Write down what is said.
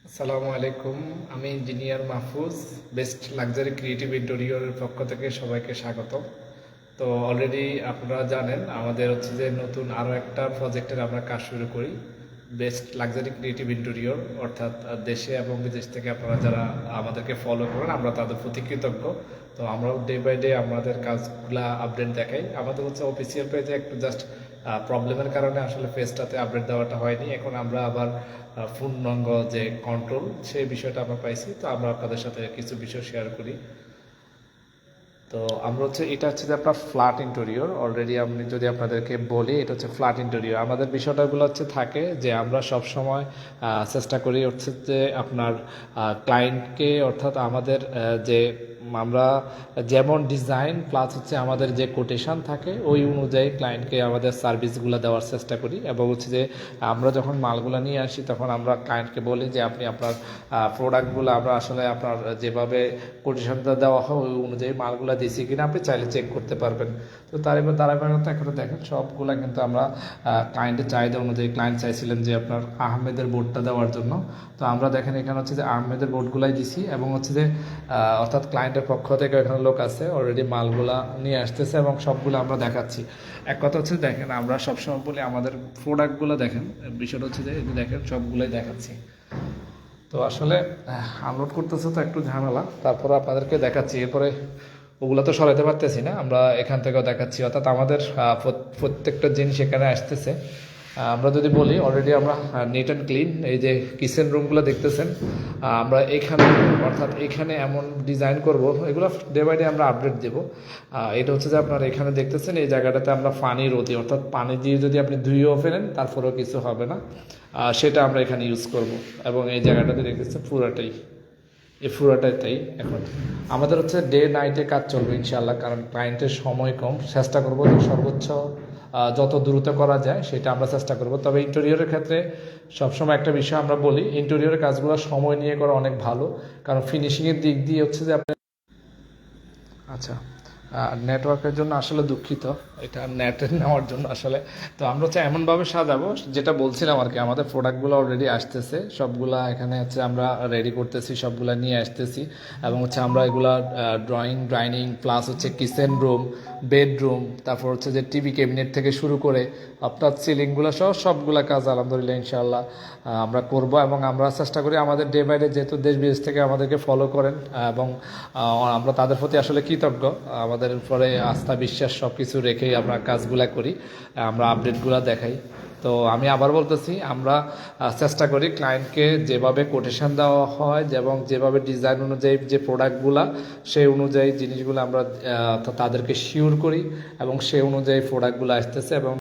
আসসালামু আলাইকুম। আমি engineer Mahfuz, best luxury creative ইন্টেরিয়রের পক্ষ থেকে সবাইকে স্বাগত। তো অলরেডি আপনারা জানেন আমাদের হচ্ছে যে নতুন আরও একটা প্রজেক্টের আমরা কাজ শুরু করি, বেস্ট লাক্সারি ক্রিয়েটিভ ইন্টেরিয়র। অর্থাৎ দেশে এবং বিদেশ থেকে আপনারা যারা আমাদেরকে ফলো করেন আমরা তাদের প্রতি কৃতজ্ঞ। তো আমরাও ডে বাই ডে আমাদের কাজগুলা আপডেট দেখাই। আমাদের হচ্ছে অফিসিয়াল পেজে একটু জাস্ট প্রবলেমের কারণে আসলে পেজটাতে আপডেট দেওয়াটা হয়নি। এখন আমরা আবার পূর্ণাঙ্গ যে কন্ট্রোল সেই বিষয়টা আমরা পাইছি, তো আমরা আপনাদের সাথে কিছু বিষয় শেয়ার করি। তো আমরা হচ্ছে এটা হচ্ছে যে আপনার ফ্ল্যাট ইন্টেরিয়র। অলরেডি আমি যদি আপনাদেরকে বলি এটা হচ্ছে ফ্ল্যাট ইন্টেরিয়র। আমাদের বিষয়টাগুলো হচ্ছে থাকে যে আমরা সব সময় চেষ্টা করি হচ্ছে যে আপনার ক্লায়েন্টকে, অর্থাৎ আমাদের যে আমরা যেমন ডিজাইন প্লাস হচ্ছে আমাদের যে কোটেশন থাকে ওই অনুযায়ী ক্লায়েন্টকে আমাদের সার্ভিসগুলো দেওয়ার চেষ্টা করি। এবং হচ্ছে যে আমরা যখন মালগুলো নিয়ে আসি তখন আমরা ক্লায়েন্টকে বলি যে আপনি আপনার প্রোডাক্টগুলো আমরা আসলে আপনার যেভাবে কোটেশনটা দেওয়া হয় ওই অনুযায়ী মালগুলো দিয়েছি কিনা আপনি চাইলে চেক করতে পারবেন। তো তার এবার ধারাবাহিকতা এখন দেখেন সবগুলো কিন্তু আমরা ক্লায়েন্টের চাহিদা অনুযায়ী, ক্লায়েন্ট চাইছিলেন যে আপনার আহমেদের বোর্ডটা দেওয়ার জন্য, তো আমরা দেখেন এখানে হচ্ছে যে আহমেদের বোর্ডগুলাই দিছি। এবং হচ্ছে যে অর্থাৎ ক্লায়েন্টের পক্ষ থেকে এখানে লোক আছে অলরেডি মালগুলা নিয়ে আসতেছে এবং সবগুলো আমরা দেখাচ্ছি। এক কথা হচ্ছে দেখেন আমরা সবসময় বলি আমাদের প্রোডাক্টগুলো দেখেন, বিষয়টা হচ্ছে যে দেখেন সবগুলোই দেখাচ্ছি। তো আসলে আনলোড করতেছে তো একটু ঝামেলা, তারপরে আপনাদেরকে দেখাচ্ছি। এরপরে ওগুলো তো সরাইতে পারতেছি না, আমরা এখান থেকেও দেখাচ্ছি। অর্থাৎ আমাদের প্রত্যেকটা জিনিস এখানে আসতেছে। আমরা যদি বলি অলরেডি আমরা নিট অ্যান্ড ক্লিন, এই যে কিচেন রুমগুলো দেখতেছেন আমরা এখানে, অর্থাৎ এখানে এমন ডিজাইন করব, এগুলো ডে বাই ডে আমরা আপডেট দেবো। এটা হচ্ছে যে আপনারা এখানে দেখতেছেন এই জায়গাটাতে আমরা পানি রোধি, অর্থাৎ পানি দিয়ে যদি আপনি ধুয়েও ফেলেন তারপরেও কিছু হবে না, সেটা আমরা এখানে ইউজ করব। এবং এই জায়গাটাতে দেখতেছেন পুরাটাই, এই পুরাটাই তাই। এখন আমাদের হচ্ছে ডে নাইটে কাজ চলবে ইনশাআল্লাহ, কারণ ক্লায়েন্টের সময় কম, চেষ্টা করব যে সর্বোচ্চ যত দ্রুত করা যায় সেটা আমরা চেষ্টা করব। তবে ইন্টেরিয়রের ক্ষেত্রে সবসময় একটা বিষয় আমরা বলি, ইন্টেরিয়রের কাজগুলো সময় নিয়ে করা অনেক ভালো, কারণ ফিনিশিংয়ের দিক দিয়ে হচ্ছে যে আপনি, আচ্ছা, নেটওয়ার্কের জন্য আসলে দুঃখিত, এটা নেটে নেওয়ার জন্য আসলে। তো আমরা হচ্ছে এমনভাবে সাজাবো, যেটা বলছিলাম আর কি, আমাদের প্রোডাক্টগুলো অলরেডি আসতেছে, সবগুলা এখানে হচ্ছে আমরা রেডি করতেছি, সবগুলা নিয়ে আসতেছি। এবং হচ্ছে আমরা এগুলা ড্রয়িং, ডাইনিং প্লাস হচ্ছে কিচেন রুম, বেডরুম, তারপর হচ্ছে যে টিভি ক্যাবিনেট থেকে শুরু করে আপনার সিলিংগুলো সহ সবগুলা কাজ আলহামদুলিল্লাহ ইনশাআল্লাহ আমরা করব। এবং আমরা চেষ্টা করি আমাদের ডে বাই ডে, যেহেতু দেশ বিদেশ থেকে আমাদেরকে ফলো করেন এবং আমরা তাদের প্রতি আসলে কৃতজ্ঞ, আমাদের উপরে আস্থা বিশ্বাস সব কিছু রেখেই আমরা কাজগুলা করি, আমরা আপডেটগুলো দেখাই। তো আমি আবার বলতেছি আমরা চেষ্টা করি ক্লায়েন্টকে যেভাবে কোটেশন দেওয়া হয় এবং যেভাবে ডিজাইন অনুযায়ী যে প্রোডাক্টগুলা সেই অনুযায়ী জিনিসগুলো আমরা তাদেরকে শিওর করি এবং সেই অনুযায়ী প্রোডাক্টগুলো আসতেছে। এবং